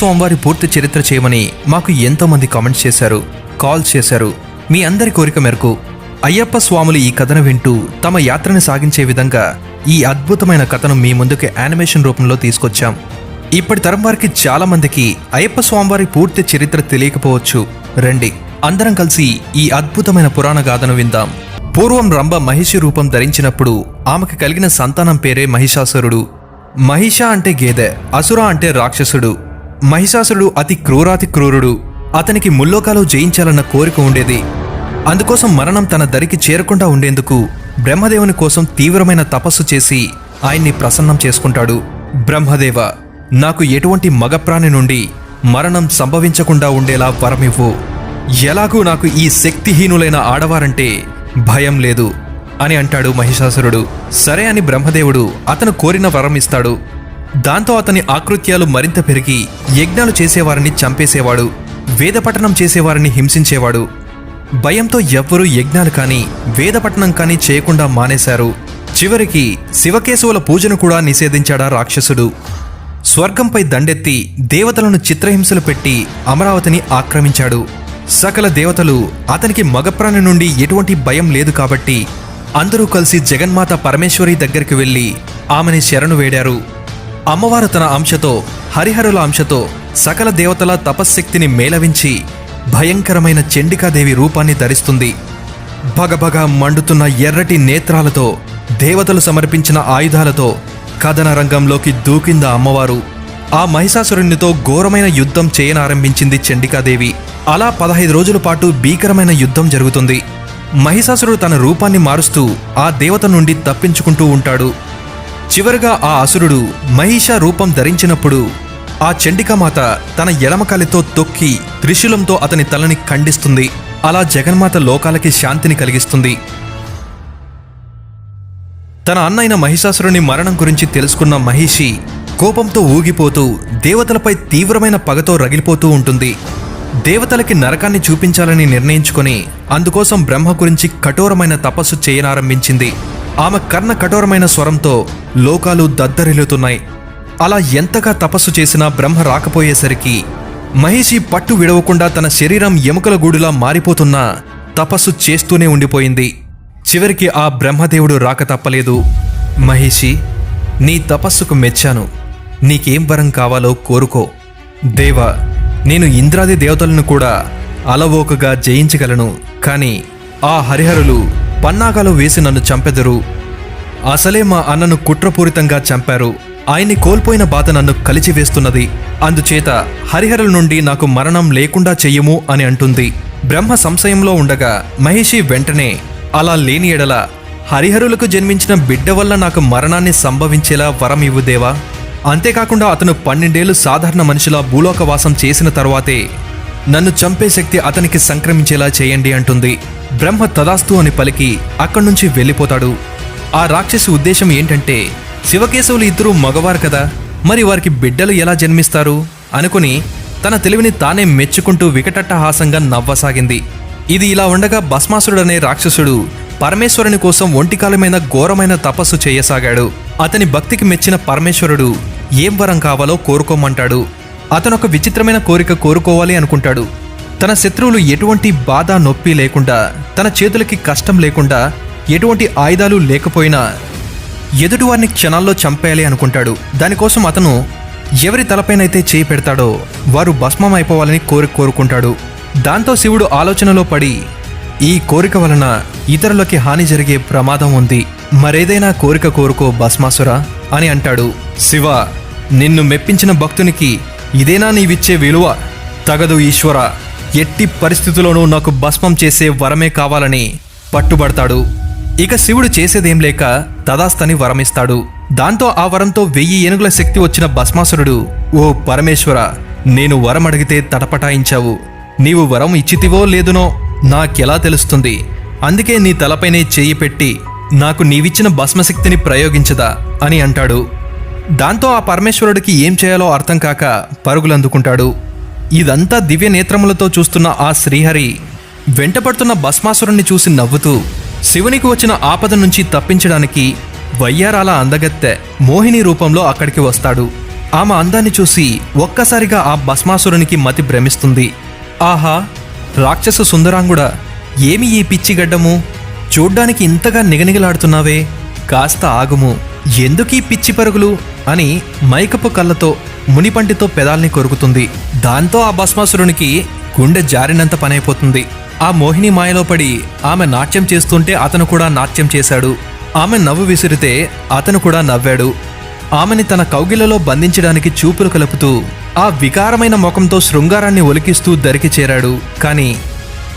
స్వామివారి పూర్తి చరిత్ర చేయమని మాకు ఎంతోమంది కామెంట్స్ చేశారు, కాల్ చేశారు. మీ అందరి కోరిక మేరకు అయ్యప్ప స్వాములు ఈ కథను వింటూ తమ యాత్రని సాగించే విధంగా ఈ అద్భుతమైన కథను మీ ముందుకు యానిమేషన్ రూపంలో తీసుకొచ్చాం. ఇప్పటి తరం వారికి చాలా మందికి అయ్యప్ప స్వామివారి పూర్తి చరిత్ర తెలియకపోవచ్చు. రండి అందరం కలిసి ఈ అద్భుతమైన పురాణ గాథను విందాం. పూర్వం రంభ మహిషి రూపం ధరించినప్పుడు ఆమెకు కలిగిన సంతానం పేరే మహిషాసురుడు. మహిష అంటే గేదె, అసుర అంటే రాక్షసుడు. మహిషాసురుడు అతి క్రూరాతి క్రూరుడు. అతనికి ముల్లోకాలు జయించాలన్న కోరిక ఉండేది. అందుకోసం మరణం తన దరికి చేరకుండా ఉండేందుకు బ్రహ్మదేవుని కోసం తీవ్రమైన తపస్సు చేసి ఆయన్ని ప్రసన్నం చేసుకుంటాడు. బ్రహ్మదేవ, నాకు ఎటువంటి మగప్రాణి నుండి మరణం సంభవించకుండా ఉండేలా వరమివ్వు. ఎలాగూ నాకు ఈ శక్తిహీనులైన ఆడవారంటే భయం లేదు అని అంటాడు మహిషాసురుడు. సరే అని బ్రహ్మదేవుడు అతను కోరిన వరం ఇస్తాడు. దాంతో అతని ఆకృత్యాలు మరింత పెరిగి యజ్ఞాలు చేసేవారిని చంపేసేవాడు, వేదపఠనం చేసేవారిని హింసించేవాడు. భయంతో ఎవ్వరూ యజ్ఞాలు కానీ వేదపఠనం కానీ చేయకుండా మానేశారు. చివరికి శివకేశవుల పూజను కూడా నిషేధించాడా రాక్షసుడు. స్వర్గంపై దండెత్తి దేవతలను చిత్రహింసలు పెట్టి అమరావతిని ఆక్రమించాడు. సకల దేవతలు అతనికి మగప్రాణి నుండి ఎటువంటి భయం లేదు కాబట్టి అందరూ కలిసి జగన్మాత పరమేశ్వరి దగ్గరికి వెళ్లి ఆమెని శరణు వేడారు. అమ్మవారు తన అంశతో, హరిహరుల అంశతో సకల దేవతల తపశ్శక్తిని మేళవించి భయంకరమైన చండికాదేవి రూపాన్ని ధరిస్తుంది. భగభగ మండుతున్న ఎర్రటి నేత్రాలతో, దేవతలు సమర్పించిన ఆయుధాలతో కథన రంగంలోకి దూకింద అమ్మవారు. ఆ మహిషాసురునితో ఘోరమైన యుద్ధం చేయనారంభించింది చండికాదేవి. అలా 15 రోజుల పాటు భీకరమైన యుద్ధం జరుగుతుంది. మహిషాసురుడు తన రూపాన్ని మారుస్తూ ఆ దేవత నుండి తప్పించుకుంటూ ఉంటాడు. చివరగా ఆ అసురుడు మహిష రూపం ధరించినప్పుడు ఆ చండికామాత తన ఎడమకాలితో తొక్కి త్రిశూలంతో అతని తలని ఖండిస్తుంది. అలా జగన్మాత లోకాలకి శాంతిని కలిగిస్తుంది. తన అన్నైన మహిషాసురుని మరణం గురించి తెలుసుకున్న మహిషి కోపంతో ఊగిపోతూ దేవతలపై తీవ్రమైన పగతో రగిలిపోతూ ఉంటుంది. దేవతలకి నరకాన్ని చూపించాలని నిర్ణయించుకొని అందుకోసం బ్రహ్మ గురించి కఠోరమైన తపస్సు చేయనారంభించింది. ఆమె కర్ణ కఠోరమైన స్వరంతో లోకాలు దద్దరిల్లుతున్నాయి. అలా ఎంతగా తపస్సు చేసినా బ్రహ్మ రాకపోయేసరికి మహిషి పట్టు విడవకుండా తన శరీరం ఎముకల గూడులా మారిపోతున్నా తపస్సు చేస్తూనే ఉండిపోయింది. చివరికి ఆ బ్రహ్మదేవుడు రాక తప్పలేదు. మహిషి, నీ తపస్సుకు మెచ్చాను. నీకేం వరం కావాలో కోరుకో. దేవా, నేను ఇంద్రాది దేవతలను కూడా అలవోకగా జయించగలను. కాని ఆ హరిహరులు పన్నాగాలు వేసి నన్ను చంపెదరు. అసలే మా అన్నను కుట్రపూరితంగా చంపారు. ఆయన్ని కోల్పోయిన బాధ నన్ను కలిచివేస్తున్నది. అందుచేత హరిహరుల నుండి నాకు మరణం లేకుండా చెయ్యము అని అంటుంది. బ్రహ్మ సంశయంలో ఉండగా మహిషి వెంటనే, అలా లేని ఎడల హరిహరులకు జన్మించిన బిడ్డ వల్ల నాకు మరణాన్ని సంభవించేలా వరం ఇవ్వు దేవా. అంతేకాకుండా అతను 12 ఏళ్లు సాధారణ మనిషిలా భూలోకవాసం చేసిన తర్వాతే నన్ను చంపే శక్తి అతనికి సంక్రమించేలా చేయండి అంటుంది. బ్రహ్మ తదాస్తు అని పలికి అక్కడి నుంచి వెళ్ళిపోతాడు. ఆ రాక్షసి ఉద్దేశం ఏంటంటే, శివకేశవులు ఇద్దరూ మగవారు కదా, మరి వారికి బిడ్డలు ఎలా జన్మిస్తారు అనుకుని తన తెలివిని తానే మెచ్చుకుంటూ వికటట్టహాసంగా నవ్వసాగింది. ఇది ఇలా ఉండగా భస్మాసురుడనే రాక్షసుడు పరమేశ్వరుని కోసం ఒంటికాలమైన ఘోరమైన తపస్సు చేయసాగాడు. అతని భక్తికి మెచ్చిన పరమేశ్వరుడు ఏం వరం కావాలో కోరుకోమంటాడు. అతనొక విచిత్రమైన కోరిక కోరుకోవాలి అనుకుంటాడు. తన శత్రువులు ఎటువంటి బాధ నొప్పి లేకుండా, తన చేతులకి కష్టం లేకుండా, ఎటువంటి ఆయుధాలు లేకపోయినా ఎదుటివారిని క్షణాల్లో చంపేయాలి అనుకుంటాడు. దానికోసం అతను ఎవరి తలపైనైతే చేయి పెడతాడో వారు భస్మం అయిపోవాలని కోరుకుంటాడు. దాంతో శివుడు ఆలోచనలో పడి, ఈ కోరిక వలన ఇతరులకి హాని జరిగే ప్రమాదం ఉంది, మరేదైనా కోరిక కోరుకో భస్మాసురా అని అంటాడు. శివ, నిన్ను మెప్పించిన భక్తునికి ఇదేనా నీవిచ్చే విలువ? తగదు ఈశ్వర, ఎట్టి పరిస్థితుల్లోనూ నాకు భస్మం చేసే వరమే కావాలని పట్టుబడతాడు. ఇక శివుడు చేసేదేం లేక తదాస్తని వరమిస్తాడు. దాంతో ఆ వరంతో 1000 ఏనుగుల శక్తి వచ్చిన భస్మాసురుడు, ఓ పరమేశ్వర, నేను వరం అడిగితే తటపటాయించావు. నీవు వరం ఇచ్చితివో లేదునో నాకెలా తెలుస్తుంది? అందుకే నీ తలపైనే చెయ్యి పెట్టి నాకు నీవిచ్చిన భస్మశక్తిని ప్రయోగించదా అని అంటాడు. దాంతో ఆ పరమేశ్వరుడికి ఏం చేయాలో అర్థం కాక పరుగులందుకుంటాడు. ఇదంతా దివ్య నేత్రములతో చూస్తున్న ఆ శ్రీహరి వెంటపడుతున్న భస్మాసురుణ్ణి చూసి నవ్వుతూ శివునికి వచ్చిన ఆపద నుంచి తప్పించడానికి వయ్యారాల అందగత్తె మోహిని రూపంలో అక్కడికి వస్తాడు. ఆమె అందాన్ని చూసి ఒక్కసారిగా ఆ భస్మాసురునికి మతి భ్రమిస్తుంది. ఆహా, రాక్షస సుందరాంగుడా, ఏమి ఈ పిచ్చిగడ్డము? చూడ్డానికి ఇంతగా నిగనిగలాడుతున్నావే, కాస్త ఆగుము, ఎందుకీ పిచ్చి పరుగులు అని మైకపు కళ్ళతో మునిపంటితో పెదాల్ని కొరుకుతుంది. దాంతో ఆ భస్మాసురునికి గుండె జారినంత పనైపోతుంది. ఆ మోహిని మాయలో పడి ఆమె నాట్యం చేస్తుంటే అతను కూడా నాట్యం చేశాడు. ఆమె నవ్వు విసిరితే అతను కూడా నవ్వాడు. ఆమెని తన కౌగిలలో బంధించడానికి చూపులు కలుపుతూ ఆ వికారమైన ముఖంతో శృంగారాన్ని ఒలికిస్తూ దరికి చేరాడు. కాని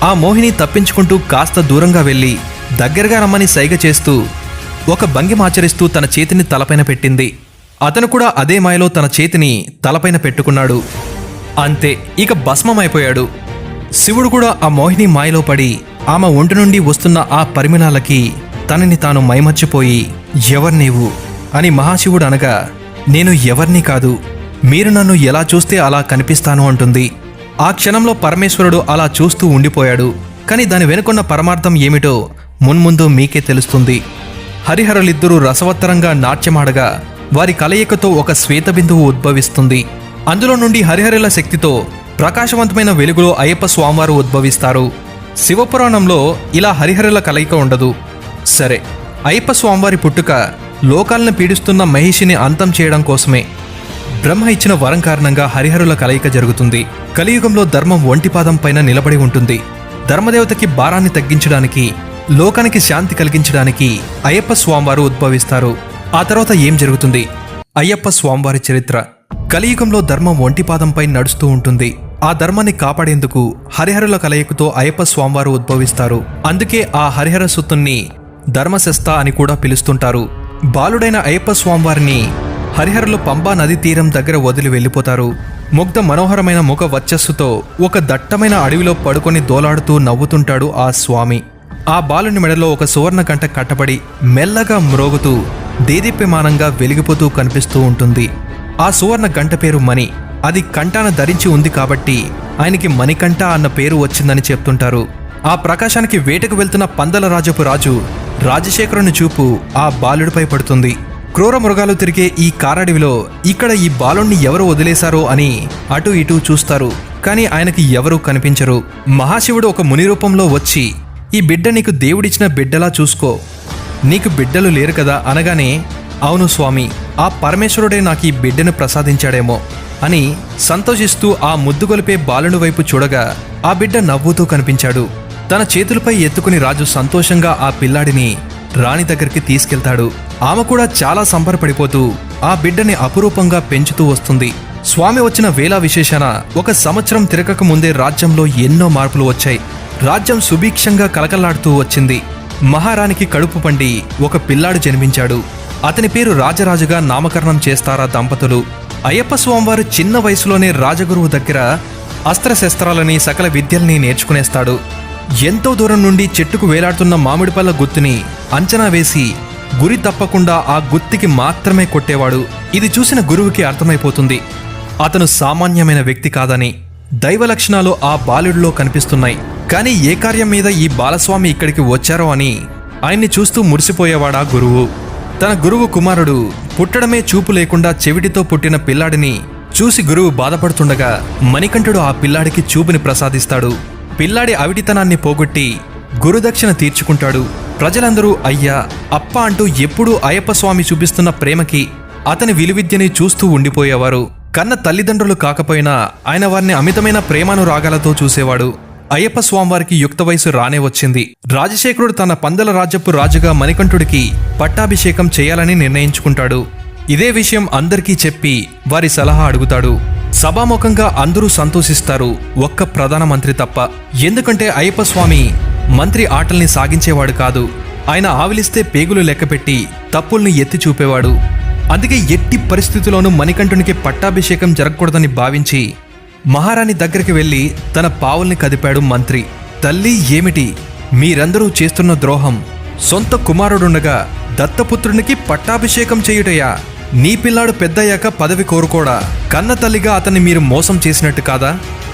ఆ మోహిని తప్పించుకుంటూ కాస్త దూరంగా వెళ్ళి దగ్గరగా రమ్మని సైగ చేస్తూ ఒక భంగిమాచరిస్తూ తన చేతిని తలపైన పెట్టింది. అతను కూడా అదే మాయలో తన చేతిని తలపైన పెట్టుకున్నాడు. అంతే, ఇక భస్మమైపోయాడు. శివుడు కూడా ఆ మోహిని మాయలో పడి ఆమె ఒంటి నుండి వస్తున్న ఆ పరిమళాలకి తనని తాను మైమర్చిపోయి, ఎవరు నీవు అని మహాశివుడు అనగా, నేను ఎవర్నీ కాదు, మీరు నన్ను ఎలా చూస్తే అలా కనిపిస్తాను అంటుంది. ఆ క్షణంలో పరమేశ్వరుడు అలా చూస్తూ ఉండిపోయాడు. కాని దాని వెనుకున్న పరమార్థం ఏమిటో మున్ముందు మీకే తెలుస్తుంది. హరిహరులిద్దరూ రసవత్తరంగా నాట్యమాడగా వారి కలయికతో ఒక శ్వేతబిందువు ఉద్భవిస్తుంది. అందులో నుండి హరిహరుల శక్తితో ప్రకాశవంతమైన వెలుగులో అయ్యప్ప స్వామివారు ఉద్భవిస్తారు. శివపురాణంలో ఇలా హరిహరుల కలయిక ఉండదు. సరే, అయ్యప్ప స్వామివారి పుట్టుక లోకాలను పీడిస్తున్న మహిషిని అంతం చేయడం కోసమే. బ్రహ్మ ఇచ్చిన వరం కారణంగా హరిహరుల కలయిక జరుగుతుంది. కలియుగంలో ధర్మం ఒంటిపాదం పైన నిలబడి ఉంటుంది. ధర్మదేవతకి భారాన్ని తగ్గించడానికి, లోకానికి శాంతి కలిగించడానికి అయ్యప్ప స్వామివారు ఉద్భవిస్తారు. ఆ తర్వాత ఏం జరుగుతుంది? అయ్యప్ప స్వామివారి చరిత్ర. కలియుగంలో ధర్మం ఒంటిపాదంపై నడుస్తూ ఉంటుంది. ఆ ధర్మాన్ని కాపాడేందుకు హరిహరుల కలయికతో అయ్యప్ప స్వామివారు ఉద్భవిస్తారు. అందుకే ఆ హరిహర సుతుణ్ణి ధర్మశస్త అని కూడా పిలుస్తుంటారు. బాలుడైన అయ్యప్ప స్వామివారిని హరిహరులు పంబా నది తీరం దగ్గర వదిలి వెళ్ళిపోతారు. ముగ్ధ మనోహరమైన ముఖ వర్చస్సుతో ఒక దట్టమైన అడవిలో పడుకొని దోలాడుతూ నవ్వుతుంటాడు ఆ స్వామి. ఆ బాలుని మెడలో ఒక సువర్ణ గంట కట్టబడి మెల్లగా మ్రోగుతూ దేదీప్యమానంగా వెలిగిపోతూ కనిపిస్తూ ఉంటుంది. ఆ సువర్ణ గంట పేరు మణి. అది కంఠాన ధరించి ఉంది కాబట్టి ఆయనకి మణికంఠ అన్న పేరు వచ్చిందని చెప్తుంటారు. ఆ ప్రకాశానికి వేటకు వెళ్తున్న పందల రాజపు రాజు రాజశేఖరుని చూపు ఆ బాలుడిపై పడుతుంది. క్రూర మృగాలు తిరిగే ఈ కారడవిలో ఇక్కడ ఈ బాలుణ్ణి ఎవరు వదిలేశారో అని అటు ఇటు చూస్తారు. కానీ ఆయనకి ఎవరూ కనిపించరు. మహాశివుడు ఒక ముని రూపంలో వచ్చి, ఈ బిడ్డ నీకు దేవుడిచ్చిన బిడ్డలా చూసుకో, నీకు బిడ్డలు లేరు కదా అనగానే, అవును స్వామి, ఆ పరమేశ్వరుడే నాకు ఈ బిడ్డను ప్రసాదించాడేమో అని సంతోషిస్తూ ఆ ముద్దుగొలిపే బాలుని వైపు చూడగా ఆ బిడ్డ నవ్వుతూ కనిపించాడు. తన చేతులపై ఎత్తుకుని రాజు సంతోషంగా ఆ పిల్లాడిని రాణి దగ్గరికి తీసుకెళ్తాడు. ఆమె కూడా చాలా సంబరపడిపోతూ ఆ బిడ్డని అపురూపంగా పెంచుతూ వస్తుంది. స్వామి వచ్చిన వేళ విశేషాన 1 సంవత్సరం తిరగక ముందే రాజ్యంలో ఎన్నో మార్పులు వచ్చాయి. రాజ్యం సుభిక్షంగా కలకల్లాడుతూ వచ్చింది. మహారాణికి కడుపు పండి ఒక పిల్లాడు జన్మించాడు. అతని పేరు రాజరాజుగా నామకరణం చేస్తారా దంపతులు. అయ్యప్ప స్వామివారు చిన్న వయసులోనే రాజగురువు దగ్గర అస్త్రశస్త్రాలని సకల విద్యల్ని నేర్చుకునేస్తాడు. ఎంతో దూరం నుండి చెట్టుకు వేలాడుతున్న మామిడిపళ్ళ గుత్తిని అంచనా వేసి గురి తప్పకుండా ఆ గుత్తికి మాత్రమే కొట్టేవాడు. ఇది చూసిన గురువుకి అర్థమైపోతుంది అతను సామాన్యమైన వ్యక్తి కాదని. దైవ లక్షణాలు ఆ బాలుడిలో కనిపిస్తున్నాయి. కానీ ఏ కార్యం మీద ఈ బాలస్వామి ఇక్కడికి వచ్చారో అని ఆయన్ని చూస్తూ మురిసిపోయేవాడా గురువు. తన గురువు కుమారుడు పుట్టడమే చూపు లేకుండా చెవిటితో పుట్టిన పిల్లాడిని చూసి గురువు బాధపడుతుండగా మణికంఠుడు ఆ పిల్లాడికి చూపుని ప్రసాదిస్తాడు. పిల్లాడి అవిటితనాన్ని పోగొట్టి గురుదక్షిణ తీర్చుకుంటాడు. ప్రజలందరూ అయ్యా, అప్ప అంటూ ఎప్పుడూ అయ్యప్ప స్వామి చూపిస్తున్న ప్రేమకి అతని విలువిద్యని చూస్తూ ఉండిపోయేవారు. కన్న తల్లిదండ్రులు కాకపోయినా ఆయన వారిని అమితమైన ప్రేమానురాగాలతో చూసేవాడు. అయ్యప్ప స్వామివారికి యుక్త వయసు రానే వచ్చింది. రాజశేఖరుడు తన పందల రాజ్యపు రాజుగా మణికంఠుడికి పట్టాభిషేకం చేయాలని నిర్ణయించుకుంటాడు. ఇదే విషయం అందరికీ చెప్పి వారి సలహా అడుగుతాడు. సభాముఖంగా అందరూ సంతోషిస్తారు, ఒక్క ప్రధానమంత్రి తప్ప. ఎందుకంటే అయ్యప్ప స్వామి మంత్రి ఆటల్ని సాగించేవాడు కాదు. ఆయన ఆవిలిస్తే పేగులు లెక్కపెట్టి తప్పుల్ని ఎత్తి చూపేవాడు. అందుకే ఎట్టి పరిస్థితుల్లోనూ మణికంఠునికి పట్టాభిషేకం జరగకూడదని భావించి మహారాణి దగ్గరికి వెళ్లి తన పావుల్ని కదిపాడు మంత్రి. తల్లి, ఏమిటి మీరందరూ చేస్తున్న ద్రోహం? సొంత కుమారుడుండగా దత్తపుత్రునికి పట్టాభిషేకం చేయుటయా? నీ పిల్లాడు పెద్దయ్యాక పదవి కోరుకోడా? కన్న తల్లిగా అతన్ని మీరు మోసం చేసినట్టు కాదా?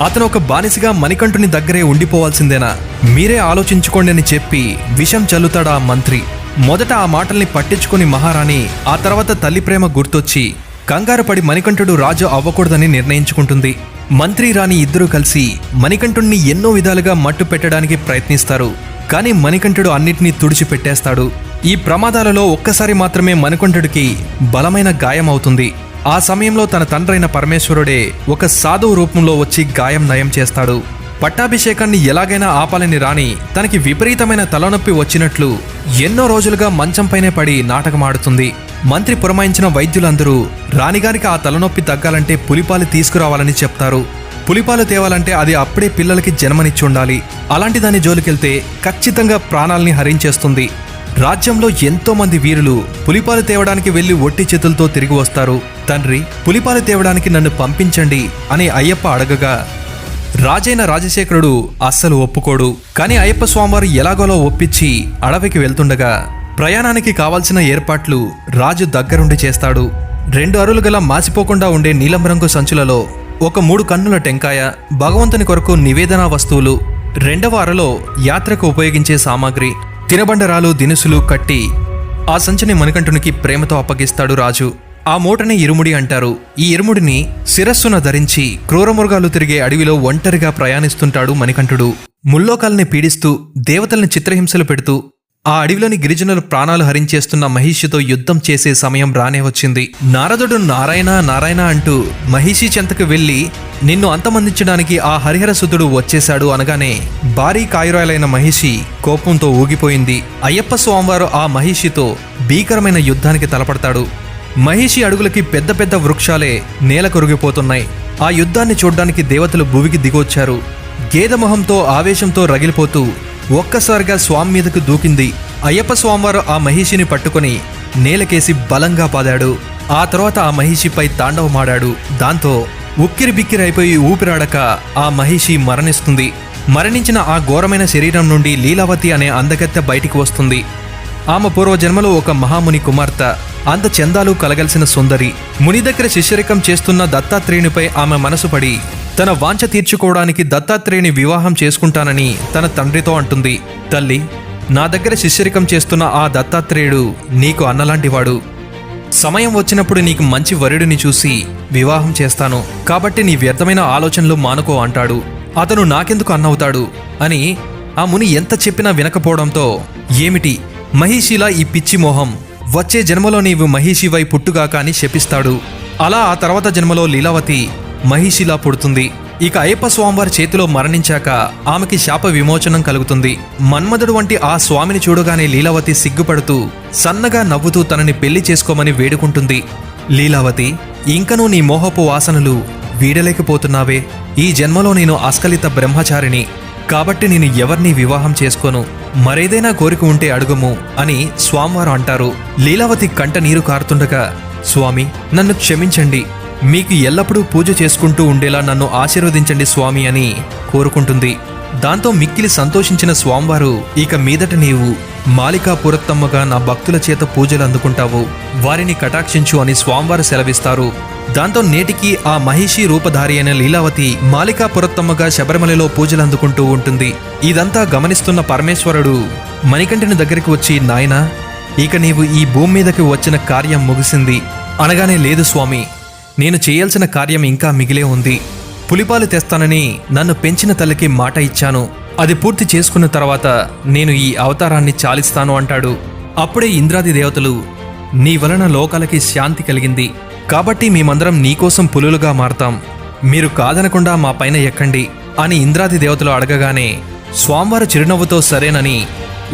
అతను ఒక బానిసగా మణికంఠుని దగ్గరే ఉండిపోవాల్సిందేనా? మీరే ఆలోచించుకోండి అని చెప్పి విషం చల్లుతాడా మంత్రి. మొదట ఆ మాటల్ని పట్టించుకుని మహారాణి ఆ తర్వాత తల్లి ప్రేమ గుర్తొచ్చి కంగారు పడి మణికంఠుడు రాజు అవ్వకూడదని నిర్ణయించుకుంటుంది. మంత్రి రాణి ఇద్దరూ కలిసి మణికంఠుణ్ణి ఎన్నో విధాలుగా మట్టు పెట్టడానికి ప్రయత్నిస్తారు. కానీ మణికంఠుడు అన్నిటినీ తుడిచిపెట్టేస్తాడు. ఈ ప్రమాదాలలో ఒక్కసారి మాత్రమే మణికంఠుడికి బలమైన గాయం అవుతుంది. ఆ సమయంలో తన తండ్రైన పరమేశ్వరుడే ఒక సాధువు రూపంలో వచ్చి గాయం నయం చేస్తాడు. పట్టాభిషేకాన్ని ఎలాగైనా ఆపాలని రాణి తనకి విపరీతమైన తలనొప్పి వచ్చినట్లు ఎన్నో రోజులుగా మంచంపైనే పడి నాటకమాడుతుంది. మంత్రి పురమాయించిన వైద్యులందరూ రాణిగారికి ఆ తలనొప్పి తగ్గాలంటే పులిపాలు తీసుకురావాలని చెప్తారు. పులిపాలు తేవాలంటే అది అప్పుడే పిల్లలకి జన్మనిచ్చి ఉండాలి. అలాంటి దాని జోలికెళ్తే ఖచ్చితంగా ప్రాణాల్ని హరించేస్తుంది. రాజ్యంలో ఎంతో మంది వీరులు పులిపాలు తేవడానికి వెళ్లి ఒట్టి చేతులతో తిరిగి వస్తారు. తండ్రి, పులిపాలు తేవడానికి నన్ను పంపించండి అని అయ్యప్ప అడగగా రాజైన రాజశేఖరుడు అస్సలు ఒప్పుకోడు. కానీ అయ్యప్ప స్వామివారు ఎలాగోలో ఒప్పించి అడవికి వెళ్తుండగా ప్రయాణానికి కావాల్సిన ఏర్పాట్లు రాజు దగ్గరుండి చేస్తాడు. 2 అరులు గల మాసిపోకుండా ఉండే నీలం రంగు సంచులలో ఒక 3 కన్నుల టెంకాయ, భగవంతుని కొరకు నివేదనా వస్తువులు, 2వ అరలో యాత్రకు ఉపయోగించే సామాగ్రి, తినబండరాలు, దినుసులు కట్టి ఆ సంచిని మణికంఠునికి ప్రేమతో అప్పగిస్తాడు రాజు. ఆ మూటని ఇరుముడి అంటారు. ఈ ఇరుముడిని శిరస్సున ధరించి క్రూరమృగాలు తిరిగే అడవిలో ఒంటరిగా ప్రయాణిస్తుంటాడు మణికంఠుడు. ముల్లోకాల్ని పీడిస్తూ దేవతల్ని చిత్రహింసలు పెడుతూ ఆ అడవిలోని గిరిజనుల ప్రాణాలు హరించేస్తున్న మహిషితో యుద్ధం చేసే సమయం రానే వచ్చింది. నారదుడు నారాయణ నారాయణ అంటూ మహిషి చెంతకు వెళ్లి నిన్ను అంతమందించడానికి ఆ హరిహరసుతుడు వచ్చేశాడు అనగానే భారీ కాయురాలైన మహిషి కోపంతో ఊగిపోయింది. అయ్యప్ప స్వామివారు ఆ మహిషితో భీకరమైన యుద్ధానికి తలపడతాడు. మహిషి అడుగులకి పెద్ద పెద్ద వృక్షాలే నేల కొరిగిపోతున్నాయి. ఆ యుద్ధాన్ని చూడ్డానికి దేవతలు భువికి దిగొచ్చారు. గేదమొహంతో ఆవేశంతో రగిలిపోతూ ఒక్కసారిగా స్వామి మీదకు దూకింది. అయ్యప్ప స్వామివారు ఆ మహిషిని పట్టుకుని నేలకేసి బలంగా పాదాడు. ఆ తర్వాత ఆ మహిషిపై తాండవమాడాడు. దాంతో ఉక్కిరి బిక్కిరైపోయి ఊపిరాడక ఆ మహిషి మరణిస్తుంది. మరణించిన ఆ ఘోరమైన శరీరం నుండి లీలావతి అనే అందగత్తె బయటికి వస్తుంది. ఆమె పూర్వజన్మలో ఒక మహాముని కుమార్తె. అంత చందాలు కలగలిసిన సుందరి. ముని దగ్గర శిష్యరికం చేస్తున్న దత్తాత్రేయునిపై ఆమె మనసు పడి తన వాంఛ తీర్చుకోవడానికి దత్తాత్రేయుని వివాహం చేసుకుంటానని తన తండ్రితో అంటుంది. తల్లి, నా దగ్గర శిష్యరికం చేస్తున్న ఆ దత్తాత్రేయుడు నీకు అన్నలాంటివాడు. సమయం వచ్చినప్పుడు నీకు మంచి వరుడిని చూసి వివాహం చేస్తాను. కాబట్టి నీ వ్యర్థమైన ఆలోచనలు మానుకో అంటాడు. అతను నాకెందుకు అన్నవుతాడు అని ఆ ముని ఎంత చెప్పినా వినకపోవడంతో ఏమిటి మహిషిలా ఈ పిచ్చి మోహం, వచ్చే జన్మలో నీవు మహిషివై పుట్టుగాక అని శపిస్తాడు. అలా ఆ తర్వాత జన్మలో లీలావతి మహిషిలా పుడుతుంది. ఇక అయ్యప్ప స్వామివారి చేతిలో మరణించాక ఆమెకి శాప విమోచనం కలుగుతుంది. మన్మధుడు వంటి ఆ స్వామిని చూడగానే లీలావతి సిగ్గుపడుతూ సన్నగా నవ్వుతూ తనని పెళ్లి చేసుకోమని వేడుకుంటుంది. లీలావతి, ఇంకనూ నీ మోహపు వాసనలు వీడలేకపోతున్నావే. ఈ జన్మలో నేను అస్కలిత బ్రహ్మచారిని కాబట్టి నేను ఎవరిని వివాహం చేసుకోను. మరేదైనా కోరిక ఉంటే అడుగుము అని స్వామివారు అంటారు. లీలావతి కంట నీరు కారుతుండగా, స్వామి, నన్ను క్షమించండి. మీకు ఎల్లప్పుడూ పూజ చేసుకుంటూ ఉండేలా నన్ను ఆశీర్వదించండి స్వామి అని కోరుకుంటుంది. దాంతో మిక్కిలి సంతోషించిన స్వామివారు, ఇక మీదట నీవు మాలికా పురత్తమ్మగా నా భక్తుల చేత పూజలు అందుకుంటావు, వారిని కటాక్షించు అని స్వామివారు సెలవిస్తారు. దాంతో నేటికి ఆ మహిషి రూపధారి అయిన లీలావతి మాలికా పురత్తమ్మగా శబరిమలలో పూజలు అందుకుంటూ ఉంటుంది. ఇదంతా గమనిస్తున్న పరమేశ్వరుడు మణికంఠుని దగ్గరికి వచ్చి, నాయనా, ఇక నీవు ఈ భూమి మీదకి వచ్చిన కార్యం ముగిసింది అనగానే, లేదు స్వామి, నేను చేయాల్సిన కార్యం ఇంకా మిగిలే ఉంది. పులిపాలు తెస్తానని నన్ను పెంచిన తల్లికి మాట ఇచ్చాను. అది పూర్తి చేసుకున్న తర్వాత నేను ఈ అవతారాన్ని చాలిస్తాను అంటాడు. అప్పుడే ఇంద్రాది దేవతలు, నీ వలన లోకాలకి శాంతి కలిగింది కాబట్టి మేమందరం నీకోసం పులులుగా మారతాం, మీరు కాదనకుండా మా పైన ఎక్కండి అని ఇంద్రాది దేవతలు అడగగానే స్వామివారు చిరునవ్వుతో సరేనని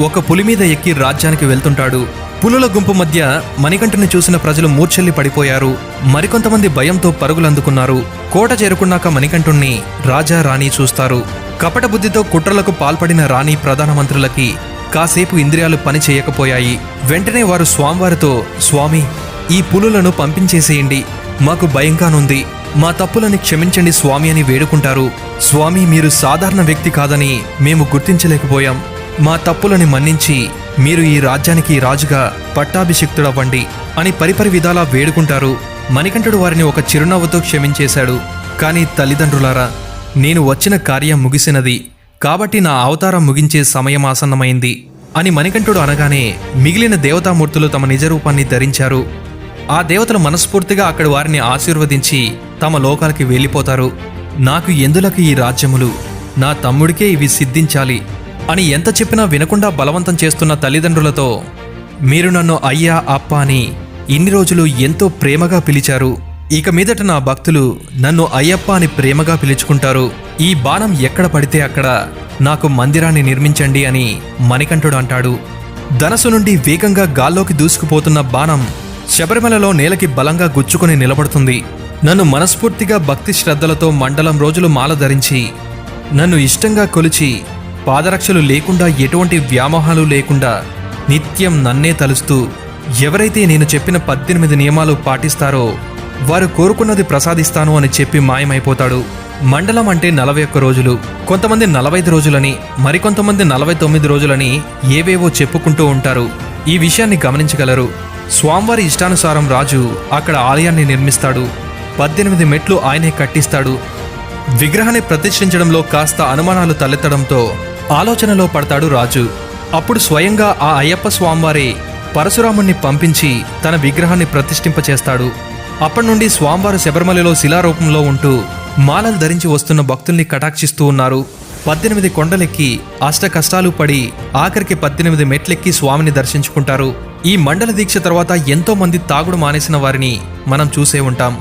ఒక పులి మీద ఎక్కి రాజ్యానికి వెళ్తుంటాడు. పులుల గుంపు మధ్య మణికంఠుని చూసిన ప్రజలు మూర్ఛల్లి పడిపోయారు. మరికొంతమంది భయంతో పరుగులందుకున్నారు. కోట చేరుకున్నాక మణికంఠుణ్ణి రాజా రాణి చూస్తారు. కపట బుద్ధితో కుట్రలకు పాల్పడిన రాణి ప్రధానమంత్రులకి కాసేపు ఇంద్రియాలు పని చేయకపోయాయి. వెంటనే వారు స్వామివారితో, స్వామి, ఈ పులులను పంపించేసేయండి, మాకు భయంగానుంది, మా తప్పులని క్షమించండి స్వామి అని వేడుకుంటారు. స్వామి, మీరు సాధారణ వ్యక్తి కాదని మేము గుర్తించలేకపోయాం, మా తప్పులని మన్నించి మీరు ఈ రాజ్యానికి రాజుగా పట్టాభిషిక్తుడవ్వండి అని పరిపరి విధాలా వేడుకుంటారు. మణికంఠుడు వారిని ఒక చిరునవ్వుతో క్షమించేశాడు. కానీ తల్లిదండ్రులారా, నేను వచ్చిన కార్యం ముగిసినది కాబట్టి నా అవతారం ముగించే సమయం ఆసన్నమైంది అని మణికంఠుడు అనగానే మిగిలిన దేవతామూర్తులు తమ నిజరూపాన్ని ధరించారు. ఆ దేవతలు మనస్ఫూర్తిగా అక్కడి వారిని ఆశీర్వదించి తమ లోకాలకి వెళ్ళిపోతారు. నాకు ఎందులకు ఈ రాజ్యములు, నా తమ్ముడికే ఇవి సిద్ధించాలి అని ఎంత చెప్పినా వినకుండా బలవంతం చేస్తున్న తల్లిదండ్రులతో, మీరు నన్ను అయ్యా అప్ప అని ఇన్ని రోజులు ఎంతో ప్రేమగా పిలిచారు, ఇక మీదట నా భక్తులు నన్ను అయ్యప్ప అని ప్రేమగా పిలుచుకుంటారు. ఈ బాణం ఎక్కడ పడితే అక్కడ నాకు మందిరాన్ని నిర్మించండి అని మణికంఠుడు అంటాడు. ధనస్సు నుండి వేగంగా గాల్లోకి దూసుకుపోతున్న బాణం శబరిమలలో నేలకి బలంగా గుచ్చుకుని నిలబడుతుంది. నన్ను మనస్ఫూర్తిగా భక్తి శ్రద్ధలతో మండలం రోజులు మాల ధరించి, నన్ను ఇష్టంగా కొలిచి, పాదరక్షలు లేకుండా ఎటువంటి వ్యామోహాలు లేకుండా నిత్యం నన్నే తలుస్తూ ఎవరైతే నేను చెప్పిన 18 నియమాలు పాటిస్తారో వారు కోరుకున్నది ప్రసాదిస్తాను అని చెప్పి మాయమైపోతాడు. మండలం అంటే 41 రోజులు, కొంతమంది 45 రోజులని, మరికొంతమంది 49 రోజులని ఏవేవో చెప్పుకుంటూ ఉంటారు. ఈ విషయాన్ని గమనించగలరు. స్వామివారి ఇష్టానుసారం రాజు అక్కడ ఆలయాన్ని నిర్మిస్తాడు. 18 మెట్లు ఆయనే కట్టిస్తాడు. విగ్రహాన్ని ప్రతిష్ఠించడంలో కాస్త అనుమానాలు తలెత్తడంతో ఆలోచనలో పడతాడు రాజు. అప్పుడు స్వయంగా ఆ అయ్యప్ప స్వామివారే పరశురాముణ్ణి పంపించి తన విగ్రహాన్ని ప్రతిష్ఠింపచేస్తాడు. అప్పటి నుండి స్వామివారు శబరిమలలో శిలారూపంలో ఉంటూ మాలలు ధరించి వస్తున్న భక్తుల్ని కటాక్షిస్తూ ఉన్నారు. 18 కొండలెక్కి అష్ట కష్టాలు పడి ఆఖరికి 18 మెట్లెక్కి స్వామిని దర్శించుకుంటారు. ఈ మండల దీక్ష తర్వాత ఎంతో మంది తాగుడు మానేసిన వారిని మనం చూసే ఉంటాం.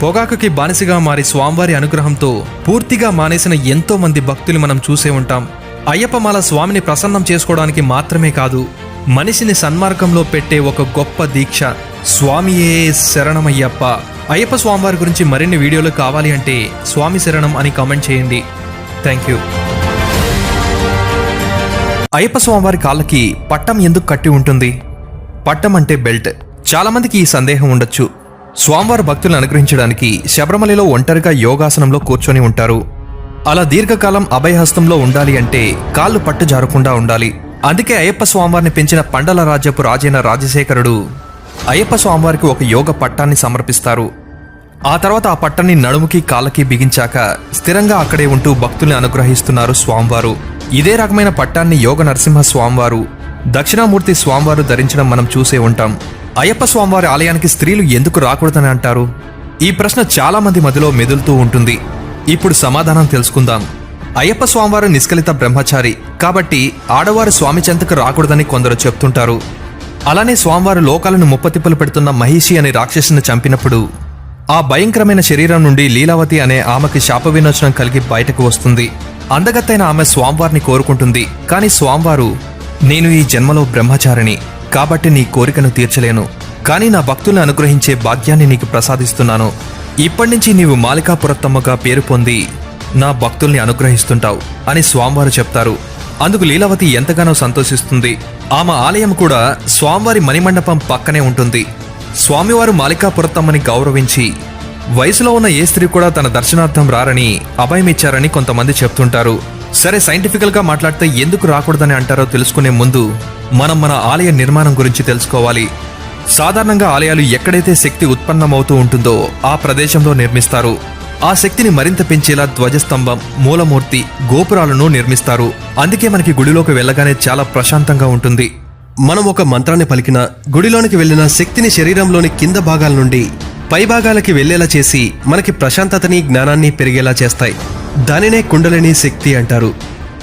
పొగాకుకి బానిసగా మారి స్వామివారి అనుగ్రహంతో పూర్తిగా మానేసిన ఎంతో మంది భక్తులు మనం చూసే ఉంటాం. అయ్యప్పమాల స్వామిని ప్రసన్నం చేసుకోవడానికి మాత్రమే కాదు, మనిషిని సన్మార్గంలో పెట్టే ఒక గొప్ప దీక్ష. స్వామియే శరణమయ్యప్ప. అయ్యప్ప స్వామివారి గురించి మరిన్ని వీడియోలు కావాలి అంటే స్వామి శరణం అని కామెంట్ చేయండి. Thank you. అయ్యప్ప స్వామివారి కాళ్ళకి పట్టం ఎందుకు కట్టి ఉంటుంది? పట్టం అంటే బెల్ట్. చాలా మందికి ఈ సందేహం ఉండొచ్చు. స్వామివారి భక్తులను అనుగ్రహించడానికి శబరిమలలో ఒంటరిగా యోగాసనంలో కూర్చొని ఉంటారు. అలా దీర్ఘకాలం అభయహస్తంలో ఉండాలి అంటే కాళ్ళు పట్టు జారకుండా ఉండాలి. అందుకే అయ్యప్ప స్వామివారిని పెంచిన పండల రాజ్యపు రాజైన రాజశేఖరుడు అయ్యప్ప స్వామివారికి ఒక యోగ పట్టాన్ని సమర్పిస్తారు. ఆ తర్వాత ఆ పట్టాన్ని నడుముకి కాళ్ళకి బిగించాక స్థిరంగా అక్కడే ఉంటూ భక్తుల్ని అనుగ్రహిస్తున్నారు స్వామివారు. ఇదే రకమైన పట్టాన్ని యోగ నరసింహ స్వామివారు, దక్షిణామూర్తి స్వామివారు ధరించడం మనం చూసే ఉంటాం. అయ్యప్ప స్వామివారి ఆలయానికి స్త్రీలు ఎందుకు రాకూడదని అంటారు? ఈ ప్రశ్న చాలా మంది మధ్యలో మెదులుతూ ఉంటుంది. ఇప్పుడు సమాధానం తెలుసుకుందాం. అయ్యప్ప స్వామివారు నిష్కలిత బ్రహ్మచారి కాబట్టి ఆడవారు స్వామి చెంతకు రాకూడదని కొందరు చెప్తుంటారు. అలానే స్వామివారు లోకాలను ముప్పతిప్పలు పెడుతున్న మహిషి అనే రాక్షసుని చంపినప్పుడు ఆ భయంకరమైన శరీరం నుండి లీలావతి అనే ఆమెకి శాప విమోచనం కలిగి బయటకు వస్తుంది. అందగత్తైన ఆమె స్వామివారిని కోరుకుంటుంది. కానీ స్వామివారు, నేను ఈ జన్మలో బ్రహ్మచారిని కాబట్టి నీ కోరికను తీర్చలేను, కానీ నా భక్తులను అనుగ్రహించే భాగ్యాన్ని నీకు ప్రసాదిస్తున్నాను. ఇప్పటి నుంచి నీవు మాలికాపురత్తమ్మగా పేరు పొంది నా భక్తుల్ని అనుగ్రహిస్తుంటావు అని స్వామివారు చెప్తారు. అందుకు లీలావతి ఎంతగానో సంతోషిస్తుంది. ఆమె ఆలయం కూడా స్వామివారి మణిమండపం పక్కనే ఉంటుంది. స్వామివారు మాలికాపురత్తమ్మని గౌరవించి వయసులో ఉన్న ఏ స్త్రీ కూడా తన దర్శనార్థం రారని అభయమిచ్చారని కొంతమంది చెప్తుంటారు. సరే, సైంటిఫికల్గా మాట్లాడితే ఎందుకు రాకూడదని అంటారో తెలుసుకునే ముందు మనం మన ఆలయ నిర్మాణం గురించి తెలుసుకోవాలి. సాధారణంగా ఆలయాలు ఎక్కడైతే శక్తి ఉత్పన్నమవుతూ ఉంటుందో ఆ ప్రదేశంలో నిర్మిస్తారు. ఆ శక్తిని మరింత పెంచేలా ధ్వజస్తంభం, మూలమూర్తి, గోపురాలను నిర్మిస్తారు. అందుకే మనకి గుడిలోకి వెళ్ళగానే చాలా ప్రశాంతంగా ఉంటుంది. మనం ఒక మంత్రాన్ని పలికినా, గుడిలోనికి వెళ్ళిన శక్తిని శరీరంలోని కింద భాగాల నుండి పై భాగాలకి వెళ్లేలా చేసి మనకి ప్రశాంతతని, జ్ఞానాన్ని పెరిగేలా చేస్తాయి. దానినే కుండలిని శక్తి అంటారు.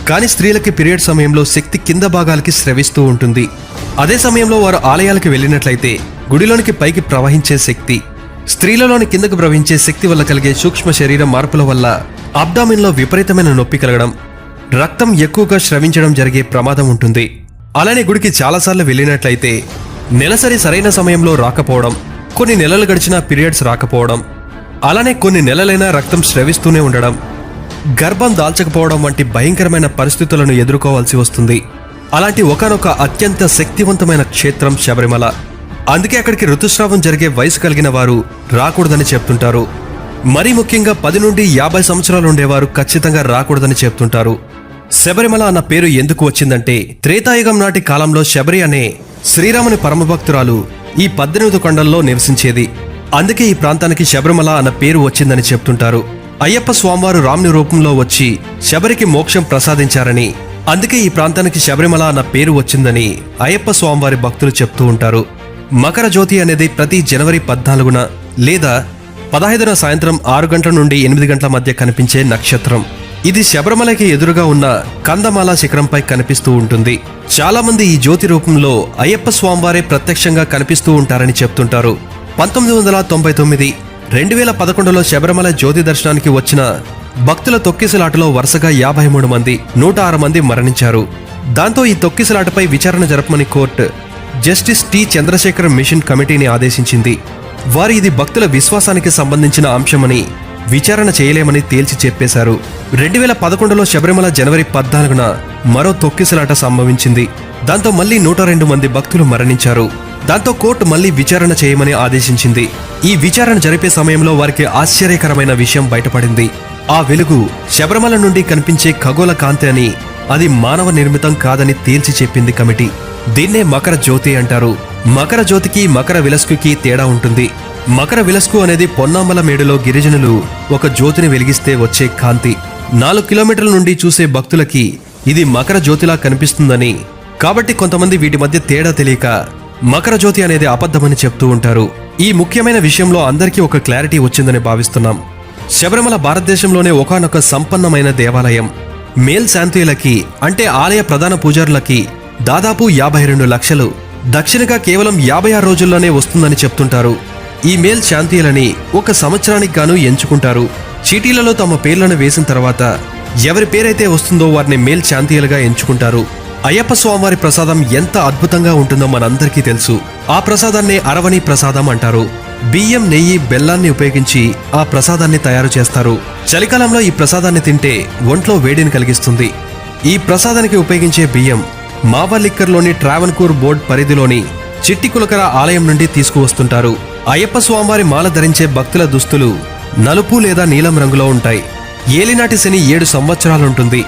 కానీ స్త్రీలకి పీరియడ్ సమయంలో శక్తి కింద భాగాలకి స్రవిస్తూ ఉంటుంది. అదే సమయంలో వారు ఆలయాలకి వెళ్ళినట్లయితే గుడిలోనికి పైకి ప్రవహించే శక్తి, స్త్రీలలోని కిందకు ప్రవహించే శక్తి వల్ల కలిగే సూక్ష్మ శరీర మార్పుల వల్ల అబ్డామిన్లో విపరీతమైన నొప్పి కలగడం, రక్తం ఎక్కువగా స్రవించడం జరిగే ప్రమాదం ఉంటుంది. అలానే గుడికి చాలాసార్లు వెళ్ళినట్లయితే నెలసరి సరైన సమయంలో రాకపోవడం, కొన్ని నెలలు గడిచినా పీరియడ్స్ రాకపోవడం, అలానే కొన్ని నెలలైనా రక్తం స్రవిస్తూనే ఉండడం, గర్భం దాల్చకపోవడం వంటి భయంకరమైన పరిస్థితులను ఎదుర్కోవాల్సి వస్తుంది. అలాంటి ఒకానొక అత్యంత శక్తివంతమైన క్షేత్రం శబరిమల. అందుకే అక్కడికి ఋతుస్రావం జరిగే వయసు కలిగిన వారు రాకూడదని చెప్తుంటారు. మరీ ముఖ్యంగా 10 నుండి 50 సంవత్సరాలు ఉండేవారు ఖచ్చితంగా రాకూడదని చెప్తుంటారు. శబరిమల అన్న పేరు ఎందుకు వచ్చిందంటే, త్రేతాయుగం నాటి కాలంలో శబరి అనే శ్రీరాముని పరమభక్తురాలు ఈ 18 కొండల్లో నివసించేది. అందుకే ఈ ప్రాంతానికి శబరిమల అన్న పేరు వచ్చిందని చెప్తుంటారు. అయ్యప్ప స్వామివారు రాముని రూపంలో వచ్చి శబరికి మోక్షం ప్రసాదించారని, అందుకే ఈ ప్రాంతానికి శబరిమల అన్న పేరు వచ్చిందని అయ్యప్ప స్వామివారి భక్తులు చెప్తూ ఉంటారు. మకర జ్యోతి అనేది ప్రతి జనవరి 14న లేదా 15న సాయంత్రం 6 గంటల నుండి 8 గంటల మధ్య కనిపించే నక్షత్రం. ఇది శబరిమలకి ఎదురుగా ఉన్న కందమాల శిఖరంపై కనిపిస్తూ ఉంటుంది. చాలా మంది ఈ జ్యోతి రూపంలో అయ్యప్ప స్వామివారే ప్రత్యక్షంగా కనిపిస్తూ ఉంటారని చెప్తుంటారు. 1999, 2011లో శబరిమల జ్యోతి దర్శనానికి వచ్చిన భక్తుల తొక్కిసలాటలో వరుసగా 53 మంది, 106 మంది మరణించారు. దాంతో ఈ తొక్కిసలాటపై విచారణ జరపమని court justice T Chandrashekhar mission కమిటీని ఆదేశించింది. వారు ఇది భక్తుల విశ్వాసానికి సంబంధించిన అంశమని విచారణ చేయలేమని తేల్చి చెప్పేశారు. 2011లో శబరిమల జనవరి 14న మరో తొక్కిసలాట సంభవించింది. దాంతో మళ్లీ 102 మంది భక్తులు మరణించారు. దాంతో కోర్టు మళ్లీ విచారణ చేయమని ఆదేశించింది. ఈ విచారణ జరిపే సమయంలో వారికి ఆశ్చర్యకరమైన విషయం బయటపడింది. ఆ వెలుగు శబరిమల నుండి కనిపించే ఖగోళ కాంతి అని, అది మానవ నిర్మితం కాదని తేల్చి చెప్పింది కమిటీ. దీన్నే మకర జ్యోతి అంటారు. మకర జ్యోతికి మకర విలస్కుకి తేడా ఉంటుంది. మకర విలస్కు అనేది పొన్నామల మేడులో గిరిజనులు ఒక జ్యోతిని వెలిగిస్తే వచ్చే కాంతి. 4 కిలోమీటర్ల నుండి చూసే భక్తులకి ఇది మకర జ్యోతిలా కనిపిస్తుందని, కాబట్టి కొంతమంది వీటి మధ్య తేడా తెలియక మకర జ్యోతి అనేది అబద్ధమని చెప్తూ ఉంటారు. ఈ ముఖ్యమైన విషయంలో అందరికీ ఒక క్లారిటీ వచ్చిందని భావిస్తున్నాం. శబరిమల భారతదేశంలోనే ఒకానొక సంపన్నమైన దేవాలయం. మేల్ శాంతుయులకి అంటే ఆలయ ప్రధాన పూజారులకి దాదాపు 52 లక్షలు, దక్షిణగా కేవలం 56 రోజుల్లోనే వస్తుందని చెప్తుంటారు. ఈ మేల్ శాంతియులని ఒక సంవత్సరానికి గాను ఎంచుకుంటారు. చీటీలలో తమ పేర్లను వేసిన తర్వాత ఎవరి పేరైతే వస్తుందో వారిని మేల్ శాంతియులుగా ఎంచుకుంటారు. అయ్యప్ప స్వామివారి ప్రసాదం ఎంత అద్భుతంగా ఉంటుందో మనందరికీ తెలుసు. ఆ ప్రసాదాన్ని అరవణి ప్రసాదం అంటారు. బియ్యం, నెయ్యి, బెల్లాన్ని ఉపయోగించి ఆ ప్రసాదాన్ని తయారు చేస్తారు. చలికాలంలో ఈ ప్రసాదాన్ని తింటే ఒంట్లో వేడిని కలిగిస్తుంది. ఈ ప్రసాదానికి ఉపయోగించే బియ్యం మావలిక్కర్లోని ట్రావెన్కూర్ బోర్డ్ పరిధిలోని చిట్టికులకర ఆలయం నుండి తీసుకువస్తుంటారు. అయ్యప్ప స్వామివారి మాల ధరించే భక్తుల దుస్తులు నలుపు లేదా నీలం రంగులో ఉంటాయి. ఏలినాటి శని 7 సంవత్సరాలుంటుంది.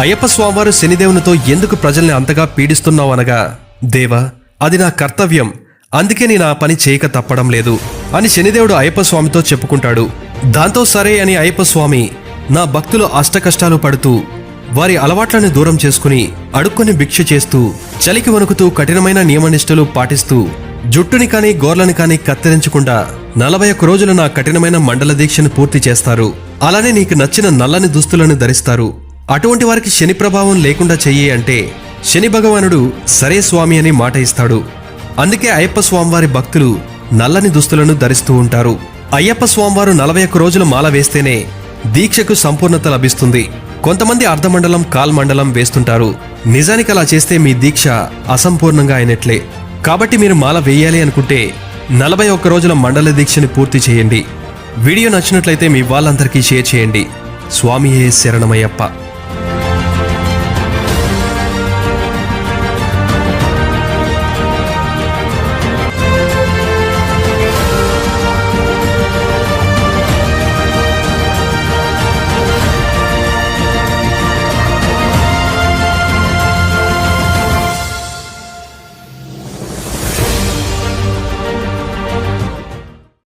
అయ్యప్ప స్వామివారు శనిదేవునితో ఎందుకు ప్రజల్ని అంతగా పీడిస్తున్నావు అనగా, దేవా, అది నా కర్తవ్యం, అందుకే నేను ఆ పని చేయక తప్పడం లేదు అని శనిదేవుడు అయ్యప్ప స్వామితో చెప్పుకుంటాడు. దాంతో సరే అని అయ్యప్ప స్వామి, నా భక్తులు అష్టకష్టాలు పడుతూ వారి అలవాట్లను దూరం చేసుకుని అడుక్కొని భిక్ష చేస్తూ చలికి వణుకుతూ కఠినమైన నియమనిష్టలు పాటిస్తూ జుట్టుని కానీ గోర్లను కానీ కత్తిరించకుండా 41 రోజులు నా కఠినమైన మండల దీక్షను పూర్తి చేస్తారు. అలానే నీకు నచ్చిన నల్లని దుస్తులను ధరిస్తారు. అటువంటి వారికి శని ప్రభావం లేకుండా చెయ్యి అంటే శని భగవానుడు సరే స్వామి అని మాట ఇస్తాడు. అందుకే అయ్యప్ప స్వామివారి భక్తులు నల్లని దుస్తులను ధరిస్తూ ఉంటారు. అయ్యప్ప స్వామివారు 41 రోజులు మాల వేస్తేనే దీక్షకు సంపూర్ణత లభిస్తుంది. కొంతమంది అర్ధమండలం, కాల్మండలం వేస్తుంటారు. నిజానికి అలా చేస్తే మీ దీక్ష అసంపూర్ణంగా అయినట్లే. కాబట్టి మీరు మాల వేయాలి అనుకుంటే 41 రోజుల మండల దీక్షని పూర్తి చేయండి. వీడియో నచ్చినట్లయితే మీ వాళ్ళందరికీ షేర్ చేయండి. స్వామియే శరణమయ్యప్ప.